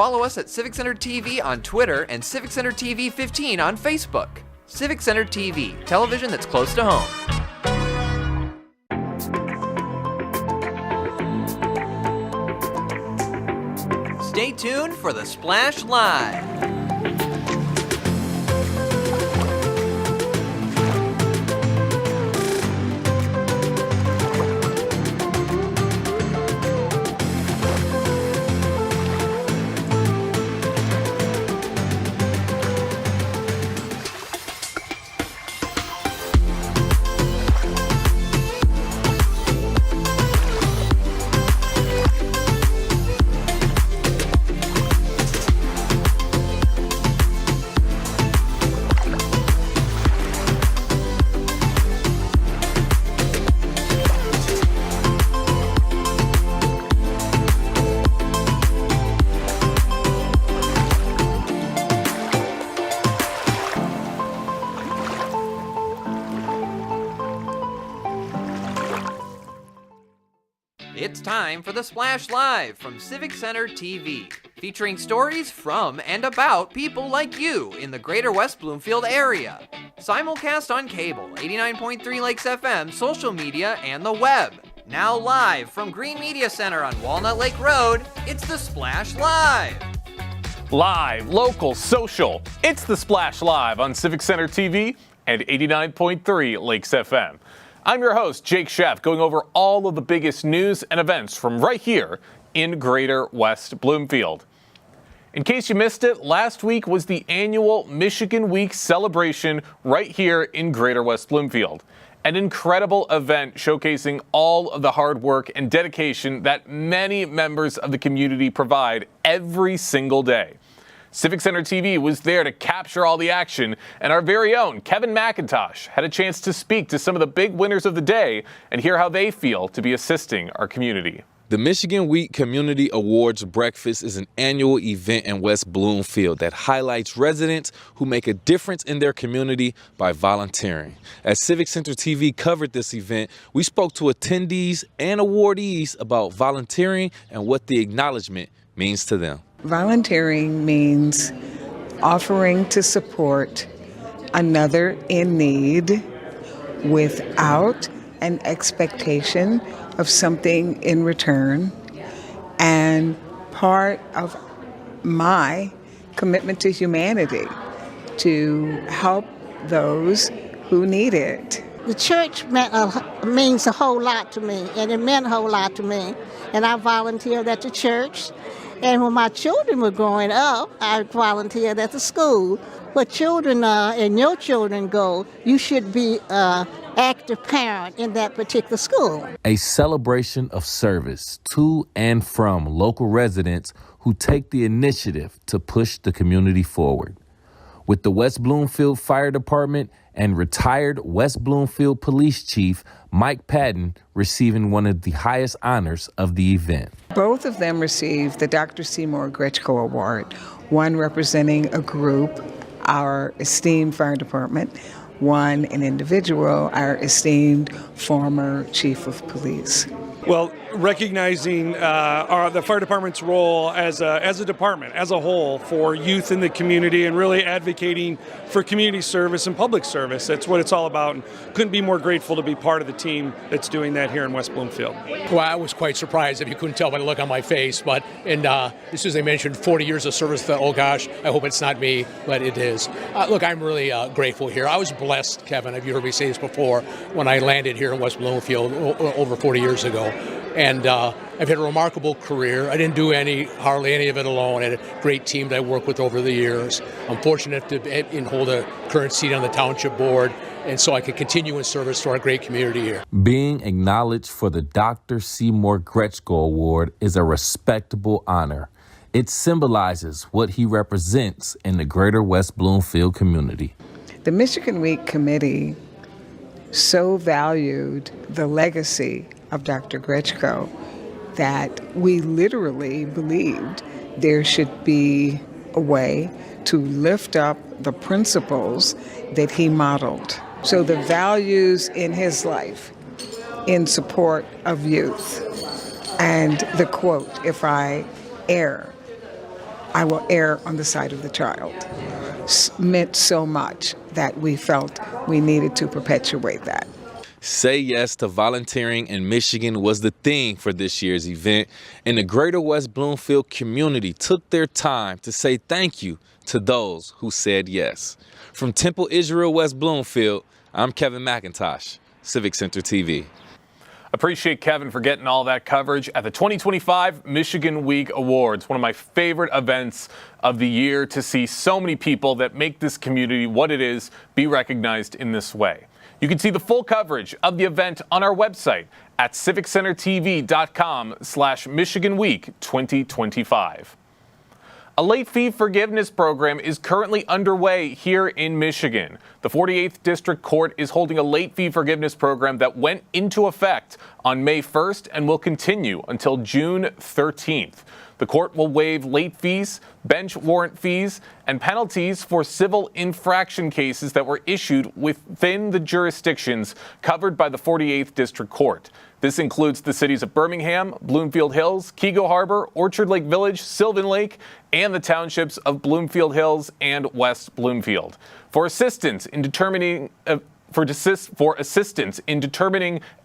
follow us at Civic Center TV on Twitter and Civic Center TV 15 on Facebook. Civic Center TV, television that's close to home. Stay tuned for the Splash Live. It's time for the Splash Live from Civic Center TV, featuring stories from and about people like you in the Greater West Bloomfield area. Simulcast on cable, 89.3 Lakes FM, social media, and the web. Now live from Green Media Center on Walnut Lake Road, it's the Splash Live. Live, local, social. It's the Splash Live on Civic Center TV and 89.3 Lakes FM. I'm your host, Jake Sheff, going over all of the biggest news and events from right here in Greater West Bloomfield. In case you missed it, last week was the annual Michigan Week celebration right here in Greater West Bloomfield. An incredible event showcasing all of the hard work and dedication that many members of the community provide every single day. Civic Center TV was there to capture all the action, and our very own Kevin McIntosh had a chance to speak to some of the big winners of the day and hear how they feel to be assisting our community. The Michigan Week Community Awards Breakfast is an annual event in West Bloomfield that highlights residents who make a difference in their community by volunteering. As Civic Center TV covered this event, we spoke to attendees and awardees about volunteering and what the acknowledgement means to them. Volunteering means offering to support another in need without an expectation of something in return, and part of my commitment to humanity to help those who need it. The church means a whole lot to me, and it meant a whole lot to me, and I volunteered at the church. And when my children were growing up, I volunteered at the school. Where children and your children go, you should be an active parent in that particular school. A celebration of service to and from local residents who take the initiative to push the community forward. With the West Bloomfield Fire Department and retired West Bloomfield Police Chief Mike Patton receiving one of the highest honors of the event. Both of them received the Dr. Seymour Gretschko Award, one representing a group, our esteemed fire department, one an individual, our esteemed former chief of police. Well, recognizing the fire department's role as a department, as a whole, for youth in the community and really advocating for community service and public service. That's what it's all about, and couldn't be more grateful to be part of the team that's doing that here in West Bloomfield. Well, I was quite surprised, if you couldn't tell by the look on my face, but this is, they mentioned 40 years of service. Oh gosh, I hope it's not me, but it is. Look, I'm really grateful here. I was blessed, Kevin, have you heard me say this before, when I landed here in West Bloomfield over 40 years ago. And I've had a remarkable career. I didn't do hardly any of it alone. I had a great team that I worked with over the years. I'm fortunate to hold a current seat on the township board, and so I can continue in service to our great community here. Being acknowledged for the Dr. Seymour Gretschko Award is a respectable honor. It symbolizes what he represents in the Greater West Bloomfield community. The Michigan Week Committee so valued the legacy of Dr. Gretschko that we literally believed there should be a way to lift up the principles that he modeled. So the values in his life in support of youth, and the quote, if I err, I will err on the side of the child. Meant so much that we felt we needed to perpetuate that. Say yes to volunteering in Michigan was the theme for this year's event, and the Greater West Bloomfield community took their time to say thank you to those who said yes. From Temple Israel West Bloomfield, I'm Kevin McIntosh, Civic Center TV. Appreciate Kevin for getting all that coverage at the 2025 Michigan Week Awards, one of my favorite events of the year, to see so many people that make this community what it is be recognized in this way. You can see the full coverage of the event on our website at civiccentertv.com/Michigan Week 2025. A late fee forgiveness program is currently underway here in Michigan. The 48th District Court is holding a late fee forgiveness program that went into effect on May 1st and will continue until June 13th. The court will waive late fees, bench warrant fees, and penalties for civil infraction cases that were issued within the jurisdictions covered by the 48th District Court. This includes the cities of Birmingham, Bloomfield Hills, Keego Harbor, Orchard Lake Village, Sylvan Lake, and the townships of Bloomfield Hills and West Bloomfield. For assistance in determining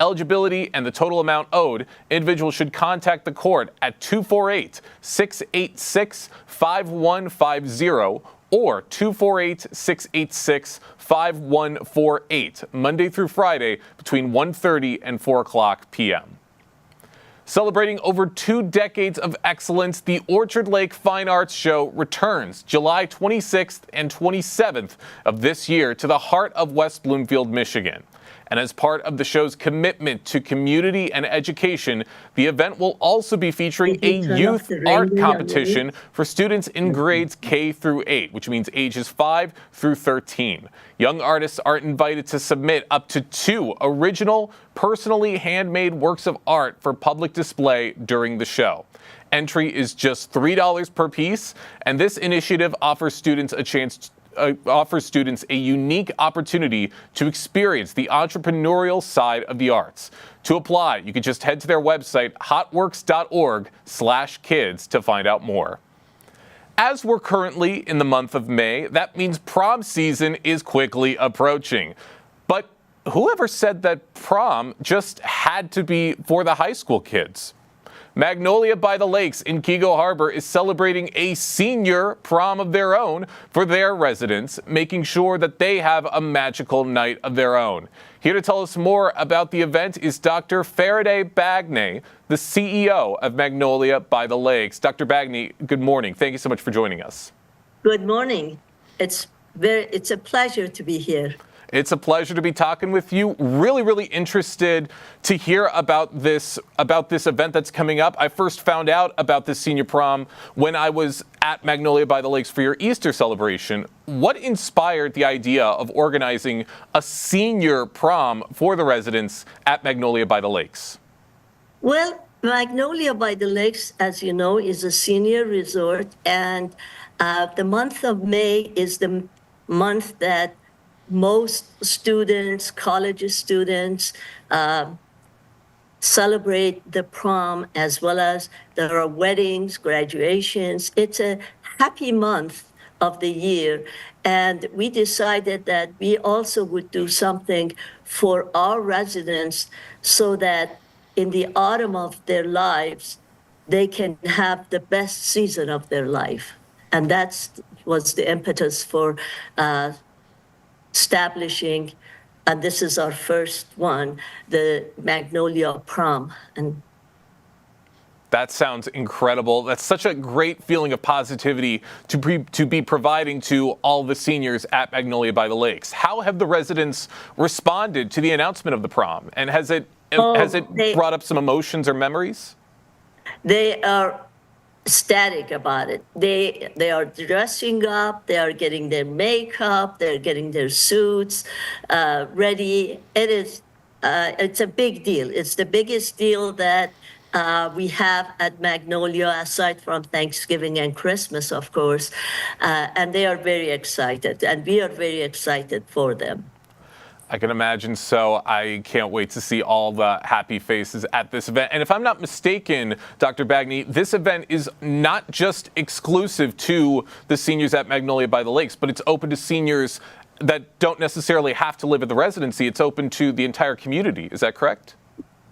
eligibility and the total amount owed, individuals should contact the court at 248-686-5150 or 248-686-5148, Monday through Friday between 1:30 and 4 o'clock p.m. Celebrating over 2 decades of excellence, the Orchard Lake Fine Arts Show returns July 26th and 27th of this year to the heart of West Bloomfield, Michigan. And as part of the show's commitment to community and education, the event will also be featuring a youth art competition for students in grades K through 8, which means ages 5 through 13. Young artists are invited to submit up to 2 original, personally handmade works of art for public display during the show. Entry is just $3 per piece, and this initiative offers students a unique opportunity to experience the entrepreneurial side of the arts. To apply, you can just head to their website, hotworks.org/kids, to find out more. As we're currently in the month of May, that means prom season is quickly approaching. But whoever said that prom just had to be for the high school kids? Magnolia by the Lakes in Keego Harbor is celebrating a senior prom of their own for their residents, making sure that they have a magical night of their own. Here to tell us more about the event is Dr. Faraday Bagney, the CEO of Magnolia by the Lakes. Dr. Bagney, good morning. Thank you so much for joining us. Good morning. It's a pleasure to be here. It's a pleasure to be talking with you. Really interested to hear about this event that's coming up. I first found out about this senior prom when I was at Magnolia by the Lakes for your Easter celebration. What inspired the idea of organizing a senior prom for the residents at Magnolia by the Lakes? Well, Magnolia by the Lakes, as you know, is a senior resort, and the month of May is the month that most students, college students, celebrate the prom, as well as there are weddings, graduations. It's a happy month of the year. And we decided that we also would do something for our residents so that in the autumn of their lives, they can have the best season of their life. And that was the impetus for establishing, and this is our first one, the Magnolia Prom. And that sounds incredible. That's such a great feeling of positivity to be providing to all the seniors at Magnolia by the Lakes. How have the residents responded to the announcement of the prom? And has it brought up some emotions or memories? They are ecstatic about it. They are dressing up, they are getting their makeup, they're getting their suits ready. It's a big deal. It's the biggest deal that we have at Magnolia, aside from Thanksgiving and Christmas, of course. And they are very excited, and we are very excited for them. I can imagine so. I can't wait to see all the happy faces at this event. And if I'm not mistaken, Dr. Bagney, this event is not just exclusive to the seniors at Magnolia by the Lakes, but it's open to seniors that don't necessarily have to live at the residency. It's open to the entire community. Is that correct?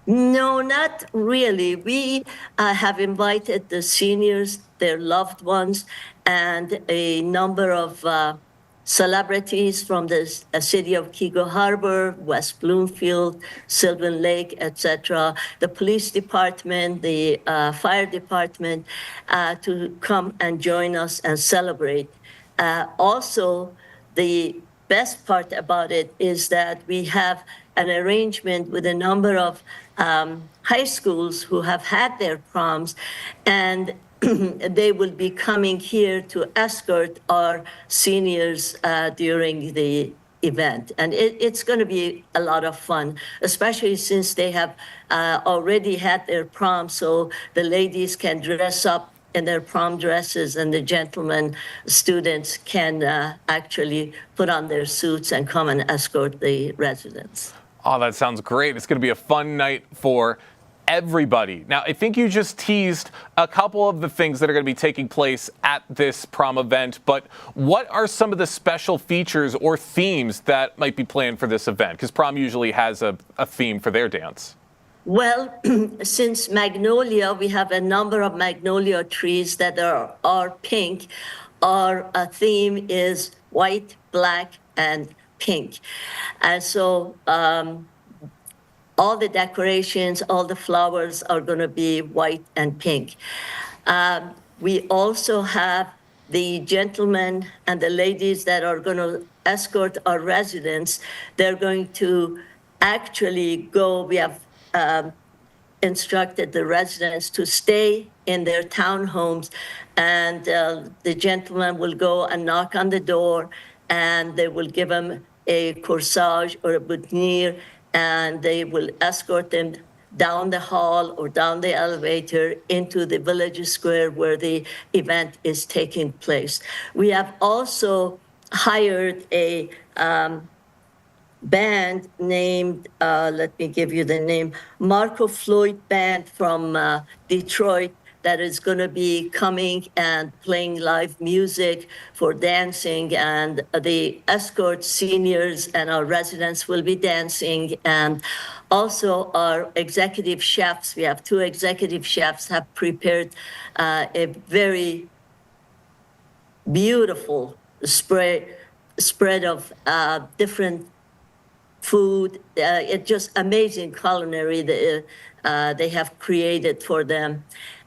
No, not really. We have invited the seniors, their loved ones, and a number of celebrities from the city of Kego Harbor, West Bloomfield, Sylvan Lake, etc., the police department, the fire department, to come and join us and celebrate. Also, the best part about it is that we have an arrangement with a number of high schools who have had their proms, and they will be coming here to escort our seniors during the event. And it's going to be a lot of fun, especially since they have already had their prom, so the ladies can dress up in their prom dresses, and the gentlemen students can actually put on their suits and come and escort the residents. Oh, that sounds great. It's going to be a fun night for everybody. Now, I think you just teased a couple of the things that are going to be taking place at this prom event, but what are some of the special features or themes that might be planned for this event? Because prom usually has a theme for their dance. Well, since Magnolia, we have a number of magnolia trees that are pink. Our theme is white, black, and pink. And so all the decorations, all the flowers are going to be white and pink. We also have the gentlemen and the ladies that are going to escort our residents. They're going to actually go, we have instructed the residents to stay in their townhomes, and the gentleman will go and knock on the door, and they will give them a corsage or a boutonniere, and they will escort them down the hall or down the elevator into the village square where the event is taking place. We have also hired a band named, let me give you the name, Marco Floyd Band from Detroit, that is going to be coming and playing live music for dancing, and the escort seniors and our residents will be dancing. And also our executive chefs, we have 2 executive chefs, have prepared a very beautiful spread of different food. It's just amazing culinary that they have created for them.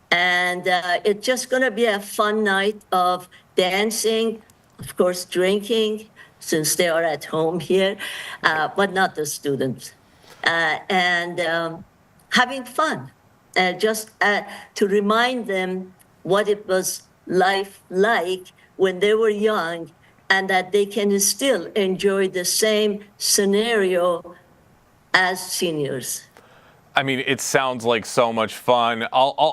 And it's just going to be a fun night of dancing, of course, drinking, since they are at home here, but not the students, and having fun, just to remind them what it was life like when they were young, and that they can still enjoy the same scenario as seniors. I mean, it sounds like so much fun.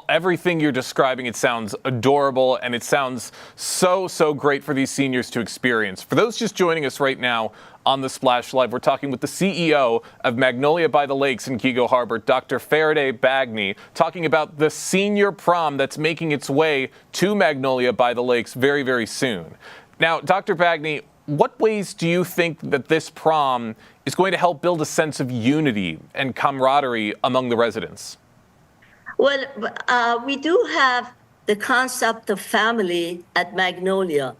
Everything you're describing, it sounds adorable, and it sounds so great for these seniors to experience. For those just joining us right now on the Splash Live, we're talking with the CEO of Magnolia by the Lakes in Kego Harbor, Dr. Faraday Bagney, talking about the senior prom that's making its way to Magnolia by the Lakes very soon. Now, Dr. Bagney, what ways do you think that this prom is going to help build a sense of unity and camaraderie among the residents? Well, we do have the concept of family at Magnolia.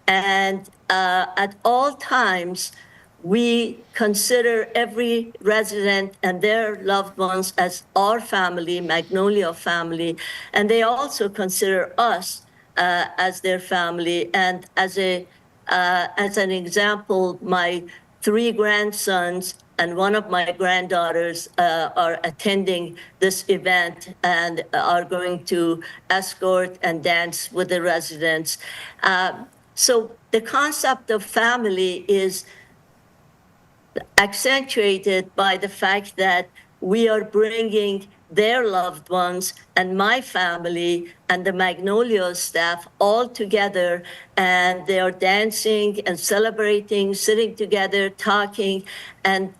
And at all times, we consider every resident and their loved ones as our family, Magnolia family. And they also consider us as their family. And as an example, my 3 grandsons and one of my granddaughters are attending this event and are going to escort and dance with the residents. So the concept of family is accentuated by the fact that we are bringing their loved ones and my family and the Magnolia staff all together, and they are dancing and celebrating, sitting together, talking, and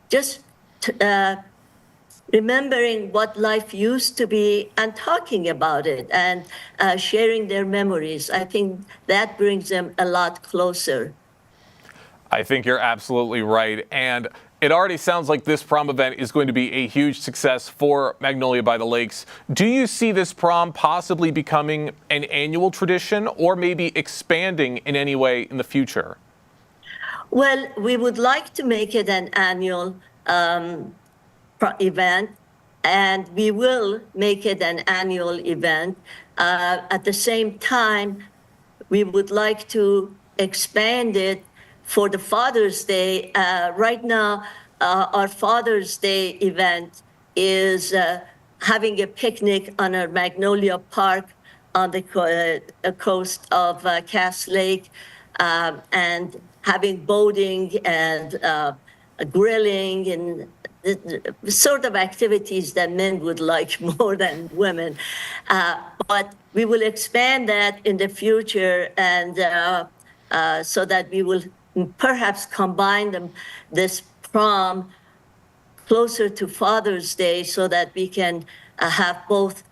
just remembering what life used to be and talking about it and sharing their memories. I think that brings them a lot closer. I think you're absolutely right. And it already sounds like this prom event is going to be a huge success for Magnolia by the Lakes. Do you see this prom possibly becoming an annual tradition or maybe expanding in any way in the future? Well, we would like to make it an annual event, and we will make it an annual event. At the same time, we would like to expand it for the Father's Day. Right now, our Father's Day event is having a picnic on our Magnolia Park on the coast of Cass Lake, and having boating and grilling and the sort of activities that men would like more than women. But we will expand that in the future, and so that we will perhaps combine this prom closer to Father's Day so that we can have both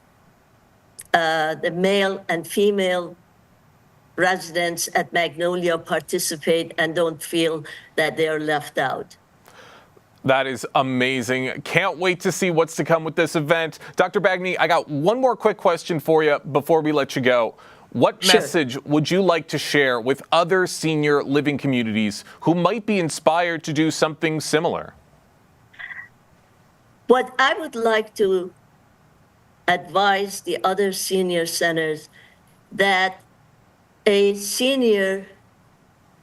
the male and female residents at Magnolia participate and don't feel that they are left out. That is amazing. Can't wait to see what's to come with this event. Dr. Bagney, I got one more quick question for you before we let you go. What message would you like to share with other senior living communities who might be inspired to do something similar? What I would like to advise the other senior centers, that a senior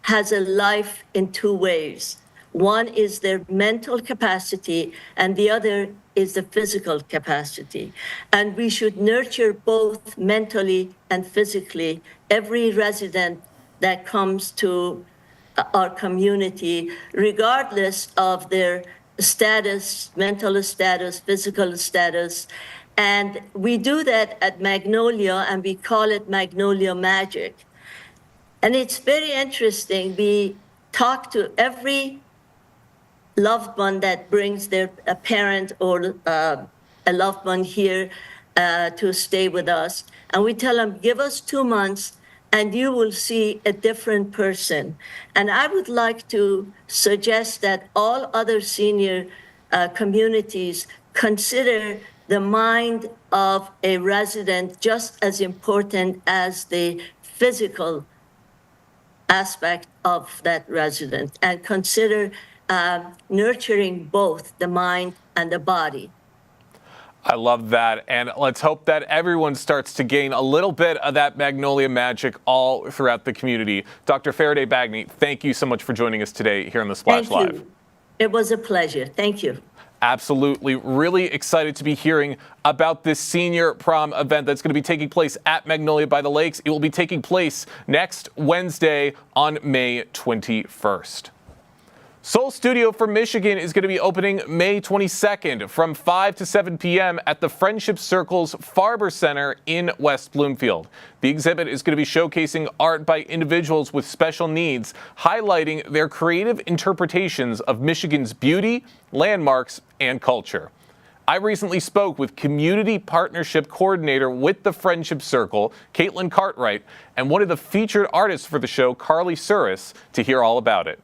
has a life in two ways. One is their mental capacity, and the other is the physical capacity. And we should nurture both mentally and physically every resident that comes to our community, regardless of their status, mental status, physical status. And we do that at Magnolia, and we call it Magnolia Magic. And it's very interesting. We talk to every loved one that brings a parent or a loved one here to stay with us. And we tell them, give us 2 months and you will see a different person. And I would like to suggest that all other senior communities consider the mind of a resident just as important as the physical aspect of that resident, and consider nurturing both the mind and the body. I love that, and let's hope that everyone starts to gain a little bit of that Magnolia magic all throughout the community. Dr. Faraday Bagney, thank you so much for joining us today here on the Splash Live. Thank you. It was a pleasure. Thank you. Absolutely. Really excited to be hearing about this senior prom event that's going to be taking place at Magnolia by the Lakes. It will be taking place next Wednesday on May 21st. Soul Studio for Michigan is going to be opening May 22nd from 5 to 7 p.m. at the Friendship Circle's Farber Center in West Bloomfield. The exhibit is going to be showcasing art by individuals with special needs, highlighting their creative interpretations of Michigan's beauty, landmarks, and culture. I recently spoke with Community Partnership Coordinator with the Friendship Circle, Caitlin Cartwright, and one of the featured artists for the show, Carly Suris, to hear all about it.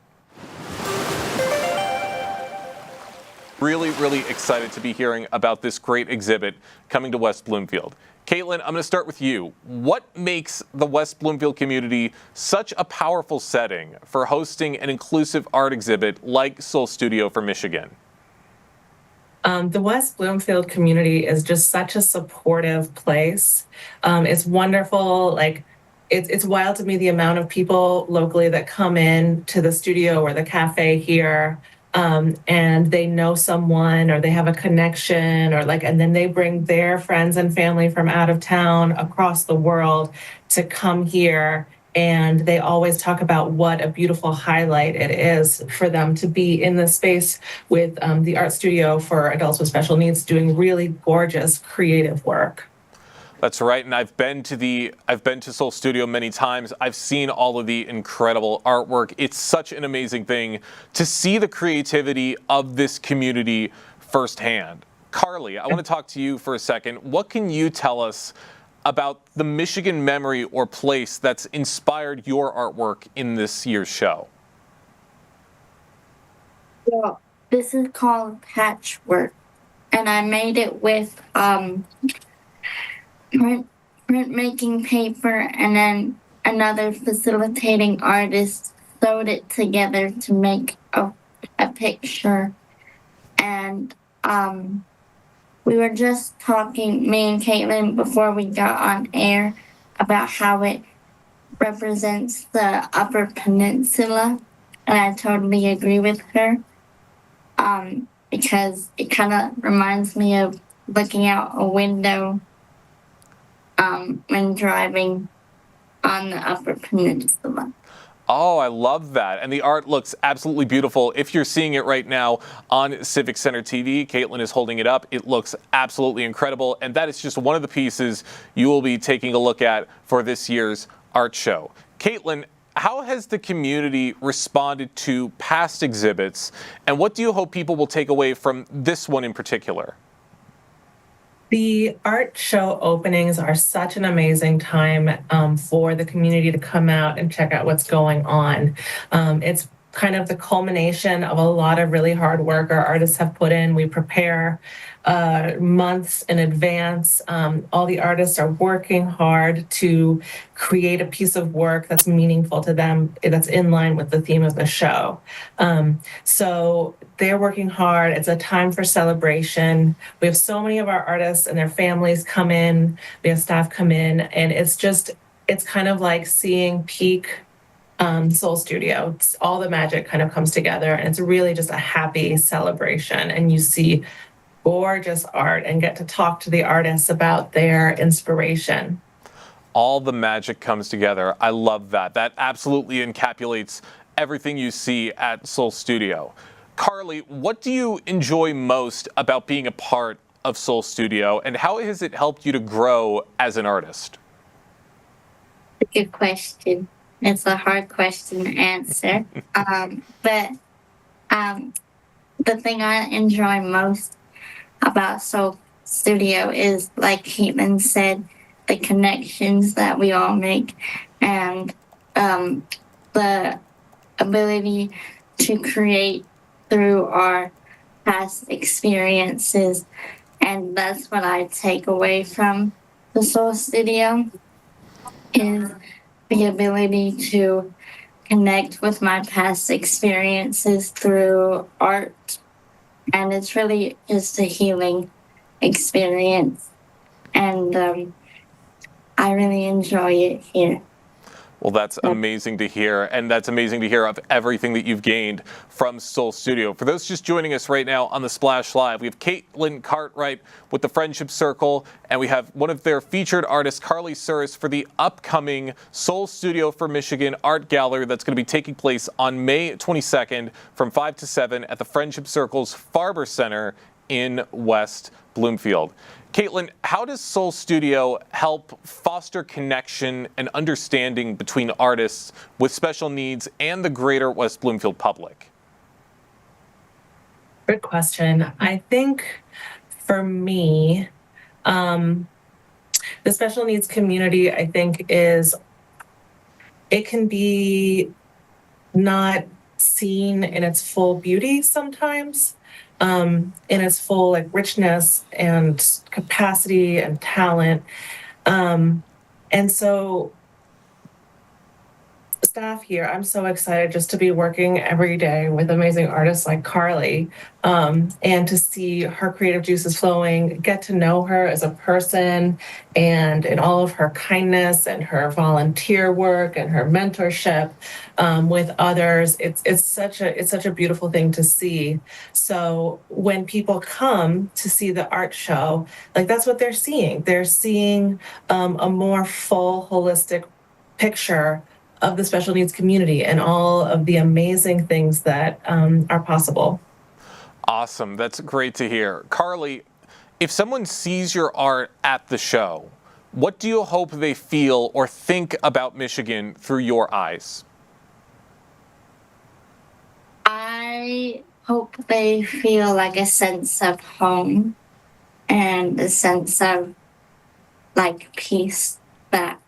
Really excited to be hearing about this great exhibit coming to West Bloomfield. Caitlin, I'm going to start with you. What makes the West Bloomfield community such a powerful setting for hosting an inclusive art exhibit like Soul Studio for Michigan? The West Bloomfield community is just such a supportive place. It's wonderful. It's wild to me the amount of people locally that come in to the studio or the cafe here. And they know someone or they have a connection and then they bring their friends and family from out of town across the world to come here And they always talk about what a beautiful highlight it is for them to be in this space with the art studio for adults with special needs doing really gorgeous creative work. That's right, and I've been to Soul Studio many times. I've seen all of the incredible artwork. It's such an amazing thing to see the creativity of this community firsthand. Carly, I want to talk to you for a second. What can you tell us about the Michigan memory or place that's inspired your artwork in this year's show? Well, this is called Patchwork, and I made it with printmaking paper, and then another facilitating artist sewed it together to make a picture. And we were just talking, me and Caitlin, before we got on air, about how it represents the Upper Peninsula, and I totally agree with her, because it kind of reminds me of looking out a window when driving on the Upper Peninsula. Oh, I love that. And the art looks absolutely beautiful. If you're seeing it right now on Civic Center TV, Caitlin is holding it up. It looks absolutely incredible. And that is just one of the pieces you will be taking a look at for this year's art show. Caitlin, how has the community responded to past exhibits? And what do you hope people will take away from this one in particular? The art show openings are such an amazing time for the community to come out and check out what's going on. It's kind of the culmination of a lot of really hard work our artists have put in. We prepare months in advance. All the artists are working hard to create a piece of work that's meaningful to them, that's in line with the theme of the show. So they're working hard. It's a time for celebration. We have so many of our artists and their families come in. We have staff come in, and it's kind of like seeing peak Soul Studio. All the magic kind of comes together, and it's really just a happy celebration. And you see gorgeous art and get to talk to the artists about their inspiration. All the magic comes together. I love that. That absolutely encapsulates everything you see at Soul Studio. Carly, what do you enjoy most about being a part of Soul Studio, and how has it helped you to grow as an artist? Good question. It's a hard question to answer. But the thing I enjoy most about Soul Studio is, like Caitlin said, the connections that we all make, and the ability to create through our past experiences. And that's what I take away from the Soul Studio, is the ability to connect with my past experiences through art. And it's really just a healing experience. And I really enjoy it here. Well, that's amazing to hear, and that's amazing to hear of everything that you've gained from Soul Studio. For those just joining us right now on the Splash Live, we have Caitlin Cartwright with the Friendship Circle, and we have one of their featured artists, Carly Suris, for the upcoming Soul Studio for Michigan Art Gallery that's going to be taking place on May 22nd from 5 to 7 at the Friendship Circle's Farber Center in West Bloomfield. Caitlin, how does Soul Studio help foster connection and understanding between artists with special needs and the Greater West Bloomfield public? Good question. I think for me, the special needs community, I think, it can be not seen in its full beauty sometimes. In its full richness and capacity and talent. And so staff here, I'm so excited just to be working every day with amazing artists like Carly, and to see her creative juices flowing, get to know her as a person, and in all of her kindness and her volunteer work and her mentorship with others. It's such a beautiful thing to see. So when people come to see the art show, that's what they're seeing. They're seeing a more full, holistic picture of the special needs community and all of the amazing things that are possible. Awesome. That's great to hear. Carly, if someone sees your art at the show, what do you hope they feel or think about Michigan through your eyes? I hope they feel like a sense of home and a sense of like peace that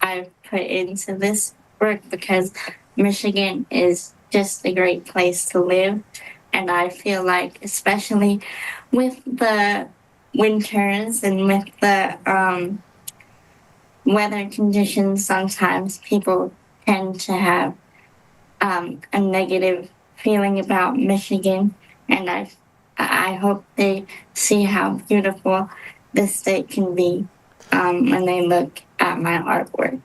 I've put into this work, because Michigan is just a great place to live. And I feel like, especially with the winters and with the weather conditions, sometimes people tend to have a negative feeling about Michigan. And I hope they see how beautiful this state can be when they look at my artwork.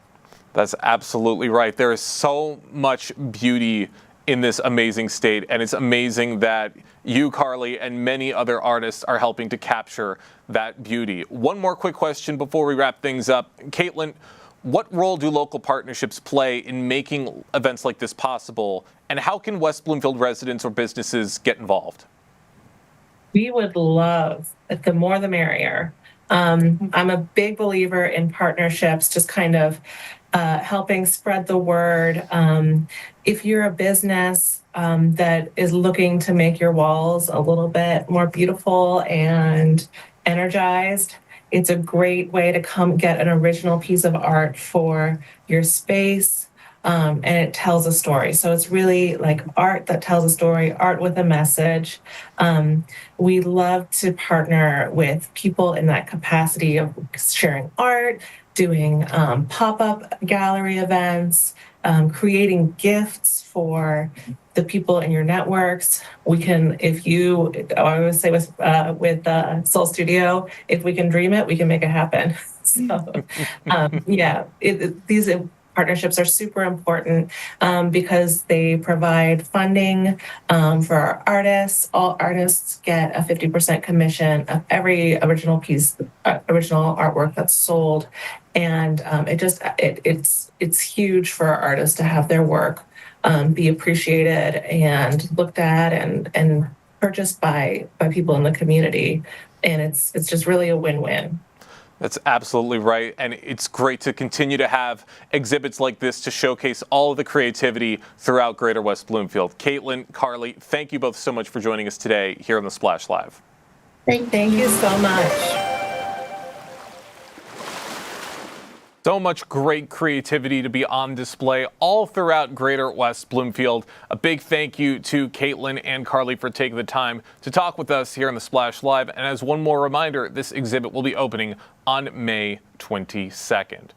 That's absolutely right. There is so much beauty in this amazing state, and it's amazing that you, Carly, and many other artists are helping to capture that beauty. One more quick question before we wrap things up. Caitlin, what role do local partnerships play in making events like this possible, and how can West Bloomfield residents or businesses get involved? We would love, the more the merrier. I'm a big believer in partnerships, just kind of helping spread the word. If you're a business that is looking to make your walls a little bit more beautiful and energized, it's a great way to come get an original piece of art for your space. And it tells a story. So it's really like art that tells a story, art with a message. We love to partner with people in that capacity of sharing art, doing pop-up gallery events, creating gifts for the people in your networks. We can, I always say with Soul Studio, if we can dream it, we can make it happen. So, these partnerships are super important because they provide funding for our artists. All artists get a 50% commission of every original artwork that's sold, and it's huge for our artists to have their work be appreciated and looked at and purchased by people in the community, and it's just really a win-win. That's absolutely right, and it's great to continue to have exhibits like this to showcase all of the creativity throughout Greater West Bloomfield. Caitlin, Carly, thank you both so much for joining us today here on the Splash Live. Thank you so much. So much great creativity to be on display all throughout Greater West Bloomfield. A big thank you to Caitlin and Carly for taking the time to talk with us here on the Splash Live. And as one more reminder, this exhibit will be opening on May 22nd.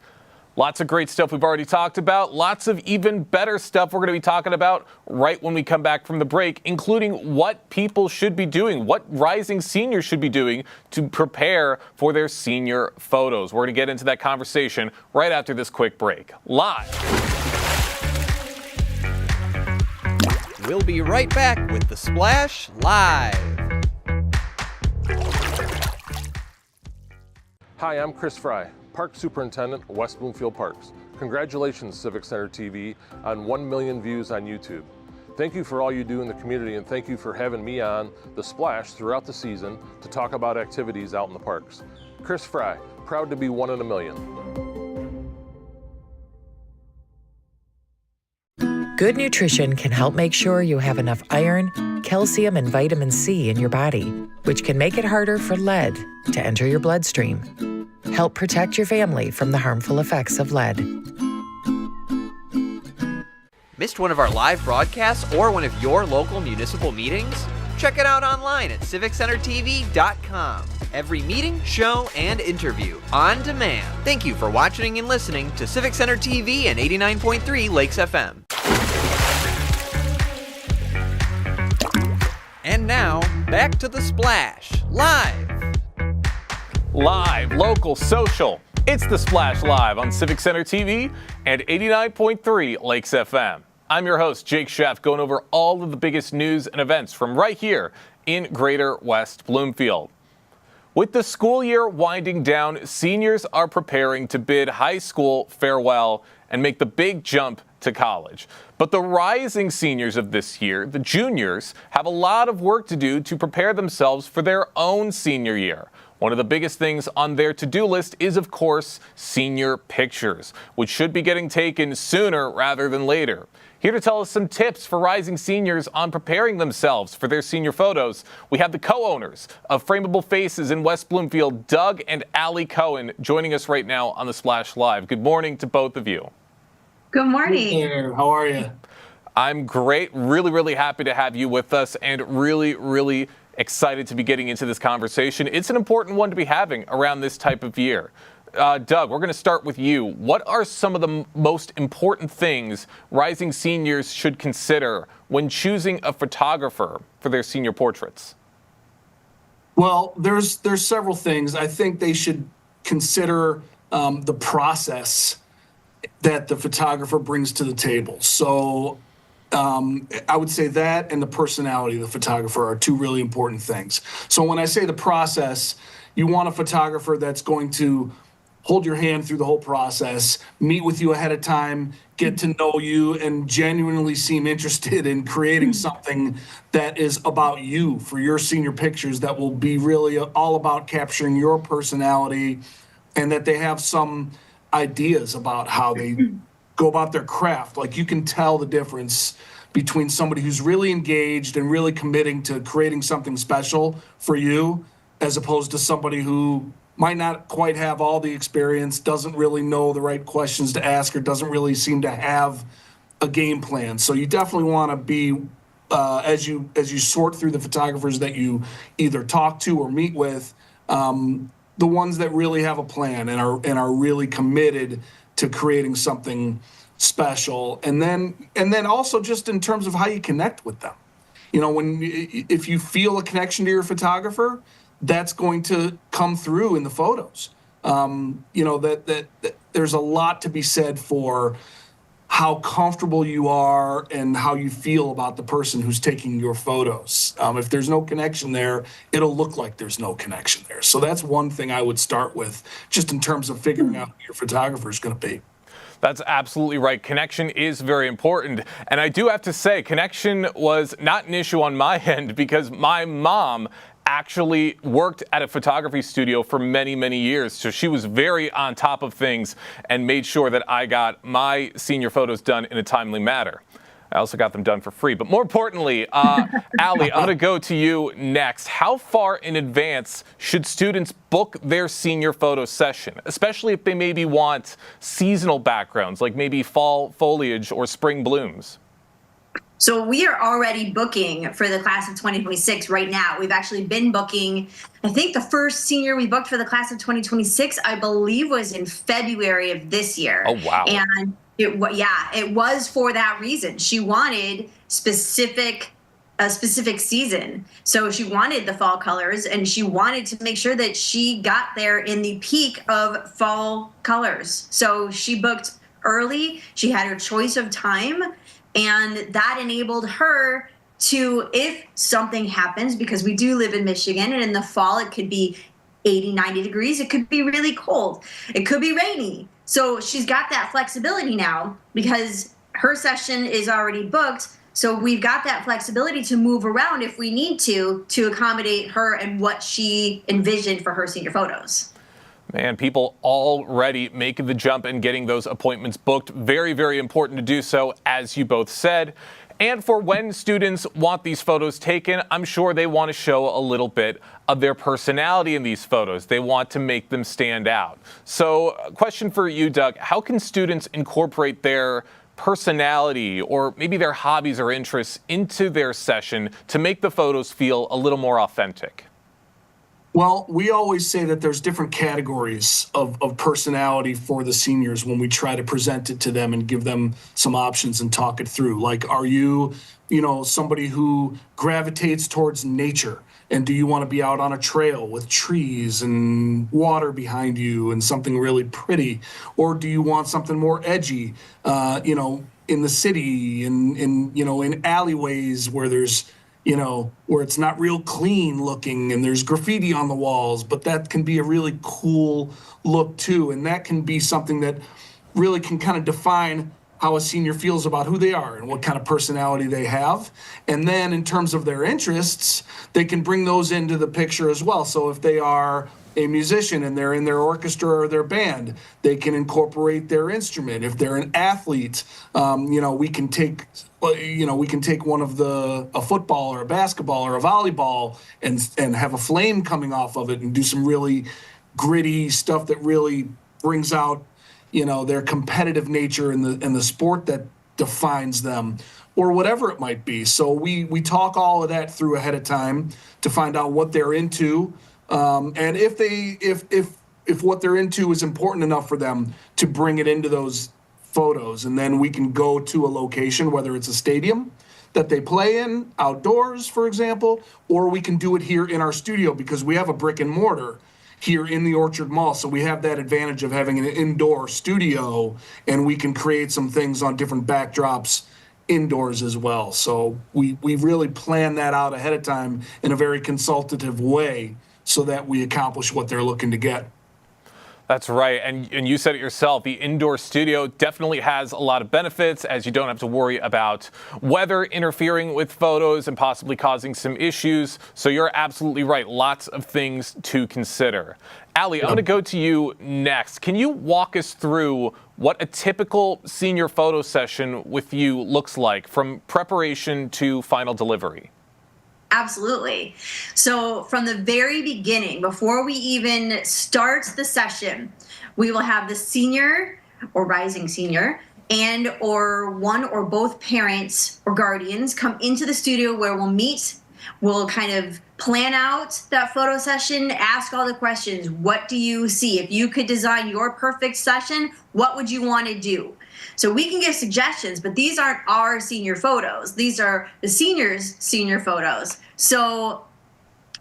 Lots of great stuff we've already talked about. Lots of even better stuff we're going to be talking about right when we come back from the break, including what people should be doing, what rising seniors should be doing to prepare for their senior photos. We're going to get into that conversation right after this quick break. Live. We'll be right back with the Splash Live. Hi, I'm Chris Fry, Park Superintendent of West Bloomfield Parks. Congratulations, Civic Center TV, on 1 million views on YouTube. Thank you for all you do in the community, and thank you for having me on The Splash throughout the season to talk about activities out in the parks. Chris Fry, proud to be 1 in a million. Good nutrition can help make sure you have enough iron, calcium, and vitamin C in your body, which can make it harder for lead to enter your bloodstream. Help protect your family from the harmful effects of lead. Missed one of our live broadcasts or one of your local municipal meetings? Check it out online at civiccentertv.com. Every meeting, show, and interview on demand. Thank you for watching and listening to Civic Center TV and 89.3 Lakes FM. And now, back to the Splash Live. Live, local, social. It's the Splash Live on Civic Center TV and 89.3 Lakes FM. I'm your host, Jake Sheff, going over all of the biggest news and events from right here in Greater West Bloomfield. With the school year winding down, seniors are preparing to bid high school farewell and make the big jump to college. But the rising seniors of this year, the juniors, have a lot of work to do to prepare themselves for their own senior year. One of the biggest things on their to-do list is, of course, senior pictures, which should be getting taken sooner rather than later. Here to tell us some tips for rising seniors on preparing themselves for their senior photos, we have the co-owners of Frameable Faces in West Bloomfield, Doug and Allie Cohen, joining us right now on the Splash Live. Good morning to both of you. Good morning. Hey there. How are you? I'm great. Really happy to have you with us, and really excited to be getting into this conversation. It's an important one to be having around this type of year. Doug, we're going to start with you. What are some of the most important things rising seniors should consider when choosing a photographer for their senior portraits? Well, there's several things. I think they should consider the process that the photographer brings to the table. So I would say that and the personality of the photographer are two really important things. So when I say the process, you want a photographer that's going to hold your hand through the whole process, meet with you ahead of time, get to know you, and genuinely seem interested in creating something that is about you for your senior pictures that will be really all about capturing your personality, and that they have some ideas about how they go about their craft. Like, you can tell the difference between somebody who's really engaged and really committing to creating something special for you, as opposed to somebody who might not quite have all the experience, doesn't really know the right questions to ask, or doesn't really seem to have a game plan. So you definitely want to be, as you sort through the photographers that you either talk to or meet with, the ones that really have a plan and are really committed to creating something special. And then also just in terms of how you connect with them. You know, if you feel a connection to your photographer, that's going to come through in the photos. You know, that there's a lot to be said for how comfortable you are and how you feel about the person who's taking your photos. If there's no connection there, it'll look like there's no connection there. So that's one thing I would start with, just in terms of figuring out who your photographer is going to be. That's absolutely right. Connection is very important. And I do have to say, connection was not an issue on my end, because my mom actually worked at a photography studio for many years. So she was very on top of things and made sure that I got my senior photos done in a timely manner. I also got them done for free. But more importantly, Allie, I'm going to go to you next. How far in advance should students book their senior photo session, especially if they maybe want seasonal backgrounds, like maybe fall foliage or spring blooms? So we are already booking for the class of 2026 right now. We've actually been booking. I think the first senior we booked for the class of 2026, I believe, was in February of this year. Oh, wow. And it was for that reason. She wanted a specific season. So she wanted the fall colors, and she wanted to make sure that she got there in the peak of fall colors. So she booked early. She had her choice of time. And that enabled her to, if something happens, because we do live in Michigan, and in the fall it could be 80, 90 degrees. It could be really cold. It could be rainy. So she's got that flexibility now because her session is already booked. So we've got that flexibility to move around if we need to accommodate her and what she envisioned for her senior photos. Man, people already making the jump and getting those appointments booked. Very important to do so, as you both said. And for when students want these photos taken, I'm sure they want to show a little bit of their personality in these photos. They want to make them stand out. So, a question for you, Doug. How can students incorporate their personality or maybe their hobbies or interests into their session to make the photos feel a little more authentic? Well, we always say that there's different categories of personality for the seniors when we try to present it to them and give them some options and talk it through. Like, are you somebody who gravitates towards nature? And do you want to be out on a trail with trees and water behind you and something really pretty? Or do you want something more edgy, in the city, in alleyways where there's where it's not real clean looking and there's graffiti on the walls, but that can be a really cool look too. And that can be something that really can kind of define how a senior feels about who they are and what kind of personality they have. And then in terms of their interests, they can bring those into the picture as well. So if they are a musician and they're in their orchestra or their band, they can incorporate their instrument. If they're an athlete, we can take one of a football or a basketball or a volleyball and have a flame coming off of it and do some really gritty stuff that really brings out their competitive nature in the sport that defines them, or whatever it might be. So we talk all of that through ahead of time to find out what they're into, and if what they're into is important enough for them to bring it into those photos. And then we can go to a location, whether it's a stadium that they play in outdoors, for example, or we can do it here in our studio because we have a brick and mortar here in the Orchard Mall. So we have that advantage of having an indoor studio, and we can create some things on different backdrops indoors as well. So we really plan that out ahead of time in a very consultative way so that we accomplish what they're looking to get. That's right. And you said it yourself, the indoor studio definitely has a lot of benefits, as you don't have to worry about weather interfering with photos and possibly causing some issues. So you're absolutely right. Lots of things to consider. Allie, I'm going to go to you next. Can you walk us through what a typical senior photo session with you looks like from preparation to final delivery? Absolutely. So from the very beginning, before we even start the session, we will have the senior or rising senior and or one or both parents or guardians come into the studio where we'll meet. We'll kind of plan out that photo session, ask all the questions. What do you see? If you could design your perfect session, what would you want to do? So we can give suggestions, but these aren't our senior photos. These are the seniors' senior photos. So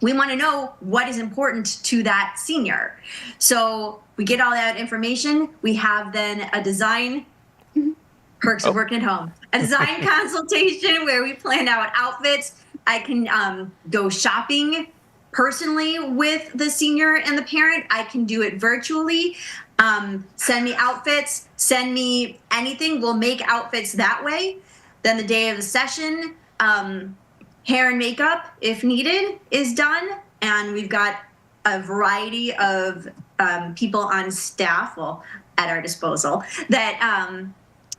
we want to know what is important to that senior. So we get all that information. We have then a design, perks of working at home, a design consultation where we plan out outfits. I can go shopping personally with the senior and the parent. I can do it virtually. Send me outfits, send me anything. We'll make outfits that way. Then the day of the session, hair and makeup, if needed, is done. And we've got a variety of people on staff, at our disposal, that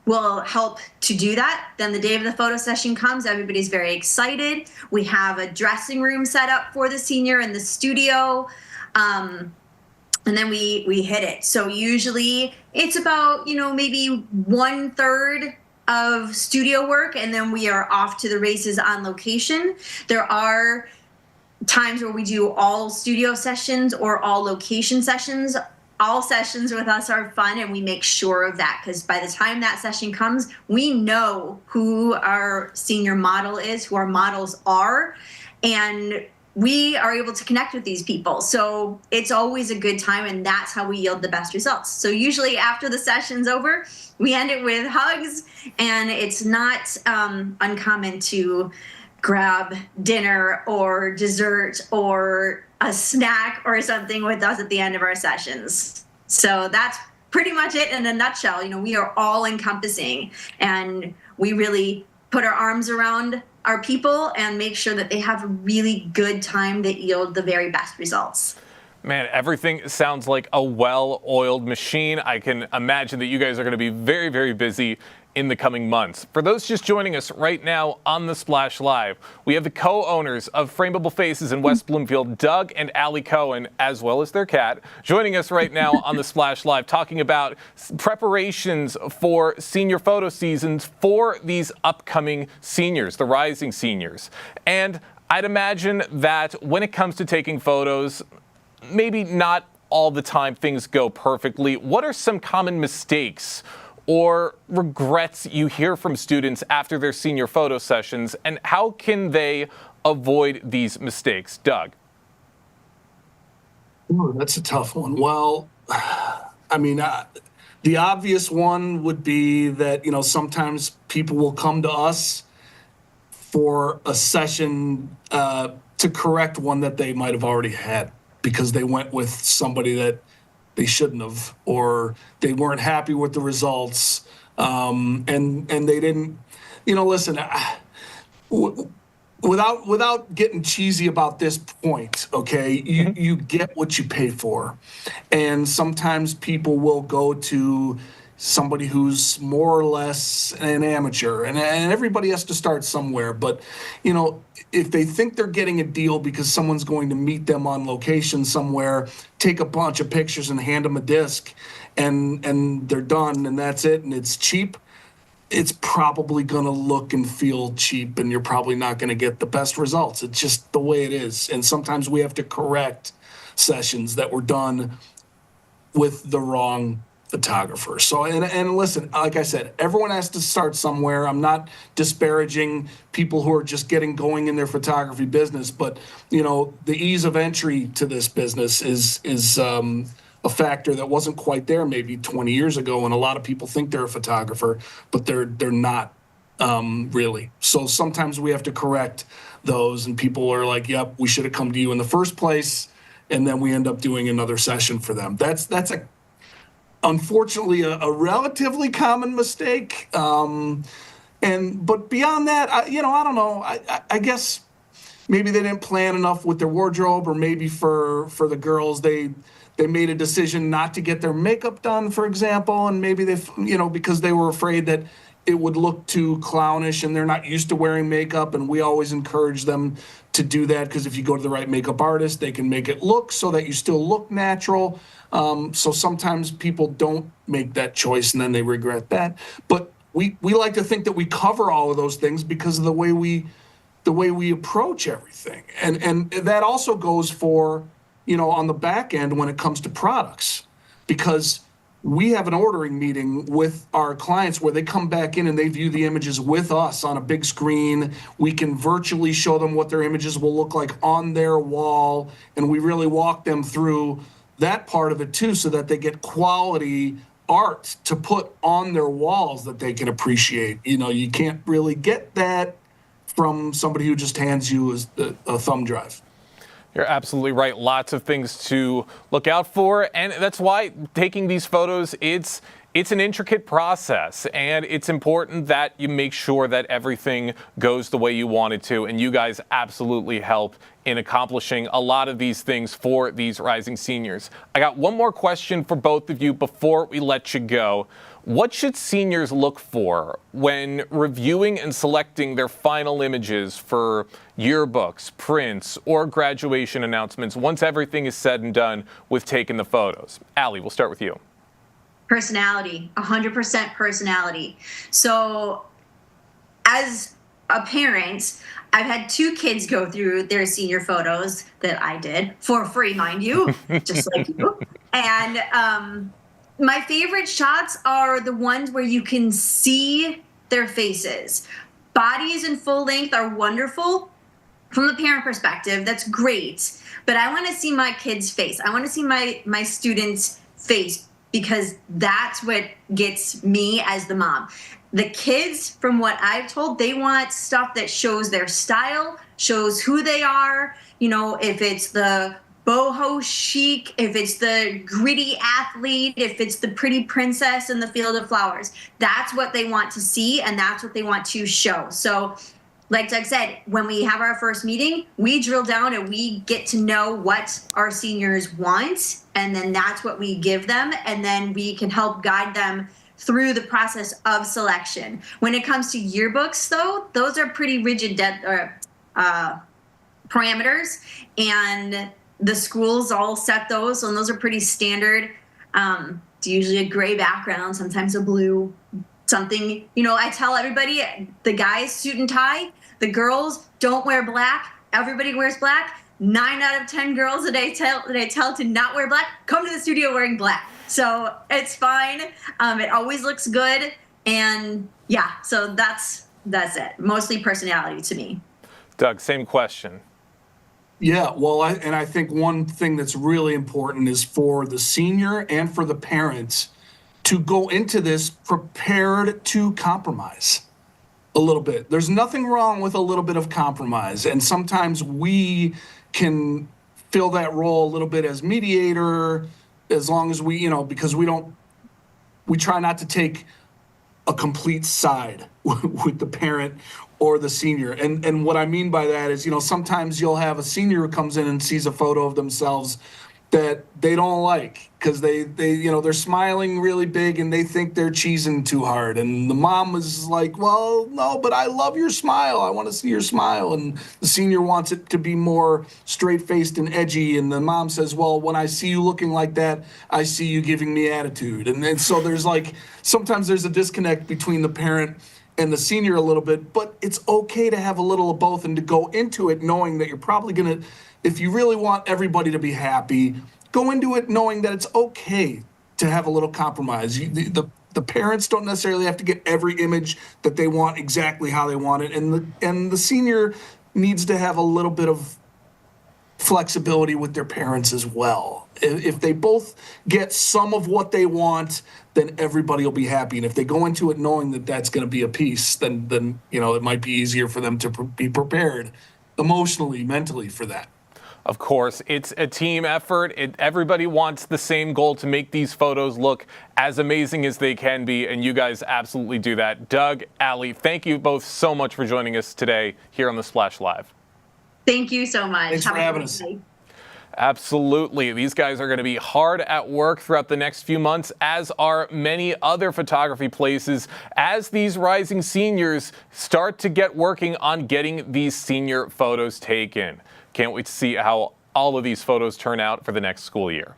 will help to do that. Then the day of the photo session comes, everybody's very excited. We have a dressing room set up for the senior in the studio. And then we hit it. So usually it's about, maybe 1/3 of studio work, and then we are off to the races on location. There are times where we do all studio sessions or all location sessions. All sessions with us are fun, and we make sure of that, because by the time that session comes, we know who our senior model is, who our models are, and we are able to connect with these people. So it's always a good time, and that's how we yield the best results. So usually after the session's over, we end it with hugs, and it's not uncommon to grab dinner or dessert or a snack or something with us at the end of our sessions. So that's pretty much it in a nutshell. We are all encompassing, and we really put our arms around our people and make sure that they have a really good time that yield the very best results. Man, everything sounds like a well-oiled machine. I can imagine that you guys are going to be very, very busy in the coming months. For those just joining us right now on the Splash Live, we have the co-owners of Frameable Faces in West Bloomfield, Doug and Allie Cohen, as well as their cat, joining us right now on the Splash Live, talking about preparations for senior photo seasons for these upcoming seniors, the rising seniors. And I'd imagine that when it comes to taking photos, maybe not all the time things go perfectly. What are some common mistakes or regrets you hear from students after their senior photo sessions, and how can they avoid these mistakes? Doug? Oh, that's a tough one. Well, the obvious one would be that, sometimes people will come to us for a session to correct one that they might have already had, because they went with somebody that they shouldn't have, or they weren't happy with the results, and they didn't. Listen. Without getting cheesy about this point, okay, you get what you pay for. And sometimes people will go to somebody who's more or less an amateur, and everybody has to start somewhere. But, if they think they're getting a deal because someone's going to meet them on location somewhere, take a bunch of pictures and hand them a disc, and they're done, and that's it, and it's cheap, it's probably going to look and feel cheap, and you're probably not going to get the best results. It's just the way it is. And sometimes we have to correct sessions that were done with the wrong photographer. So, and listen, like I said, everyone has to start somewhere. I'm not disparaging people who are just getting going in their photography business, but the ease of entry to this business is a factor that wasn't quite there maybe 20 years ago, and a lot of people think they're a photographer, but they're not really. So sometimes we have to correct those, and people are like, "Yep, we should have come to you in the first place," and then we end up doing another session for them. That's unfortunately a relatively common mistake. But beyond that, I don't know. I guess maybe they didn't plan enough with their wardrobe, or maybe for the girls they made a decision not to get their makeup done, for example, and maybe because they were afraid that it would look too clownish, and they're not used to wearing makeup, and we always encourage them to do that, because if you go to the right makeup artist, they can make it look so that you still look natural. So sometimes people don't make that choice, and then they regret that. But we like to think that we cover all of those things because of the way we approach everything, and that also goes for on the back end when it comes to products, because we have an ordering meeting with our clients where they come back in and they view the images with us on a big screen. We can virtually show them what their images will look like on their wall, and we really walk them through that part of it too, so that they get quality art to put on their walls that they can appreciate. You can't really get that from somebody who just hands you a thumb drive. You're absolutely right. Lots of things to look out for, and that's why taking these photos, it's an intricate process, and it's important that you make sure that everything goes the way you want it to, and you guys absolutely help in accomplishing a lot of these things for these rising seniors. I got one more question for both of you before we let you go. What should seniors look for when reviewing and selecting their final images for yearbooks, prints, or graduation announcements once everything is said and done with taking the photos? Allie, we'll start with you. Personality, 100% personality. So as a parent, I've had 2 kids go through their senior photos that I did for free, mind you, just like you. And my favorite shots are the ones where you can see their faces. Bodies in full length are wonderful from the parent perspective. That's great. But I want to see my kid's face. I want to see my student's face, because that's what gets me as the mom. The kids, from what I've told, they want stuff that shows their style, shows who they are. If it's the boho chic, if it's the gritty athlete, if it's the pretty princess in the field of flowers. That's what they want to see, and that's what they want to show. So like Doug said, when we have our first meeting, we drill down and we get to know what our seniors want, and then that's what we give them, and then we can help guide them through the process of selection. When it comes to yearbooks, though, those are pretty rigid parameters, and the schools all set those, and those are pretty standard. It's usually a gray background, sometimes a blue, something. I tell everybody, the guys suit and tie, the girls don't wear black. Everybody wears black. 9 out of 10 girls that I tell to not wear black come to the studio wearing black. So it's fine. It always looks good, and yeah. So that's it. Mostly personality to me. Doug, same question. Yeah, well, I think one thing that's really important is for the senior and for the parents to go into this prepared to compromise a little bit. There's nothing wrong with a little bit of compromise, and sometimes we can fill that role a little bit as mediator, as long as we, because we try not to take a complete side with the parent or the senior. And what I mean by that is, sometimes you'll have a senior who comes in and sees a photo of themselves that they don't like because they're smiling really big and they think they're cheesing too hard. And the mom is like, well, no, but I love your smile. I want to see your smile. And the senior wants it to be more straight-faced and edgy. And the mom says, well, when I see you looking like that, I see you giving me attitude. And then so sometimes there's a disconnect between the parent and the senior a little bit, but it's okay to have a little of both and to go into it knowing that you're probably going to, if you really want everybody to be happy, go into it knowing that it's okay to have a little compromise. The parents don't necessarily have to get every image that they want exactly how they want it, and the senior needs to have a little bit of flexibility with their parents as well. If they both get some of what they want, then everybody will be happy. And if they go into it knowing that that's going to be a piece, then it might be easier for them to be prepared emotionally, mentally for that. Of course, it's a team effort. Everybody wants the same goal, to make these photos look as amazing as they can be, and you guys absolutely do that. Doug, Allie, thank you both so much for joining us today here on the Splash Live. Thank you so much. Thanks for having us. Absolutely. These guys are going to be hard at work throughout the next few months, as are many other photography places, as these rising seniors start to get working on getting these senior photos taken. Can't wait to see how all of these photos turn out for the next school year.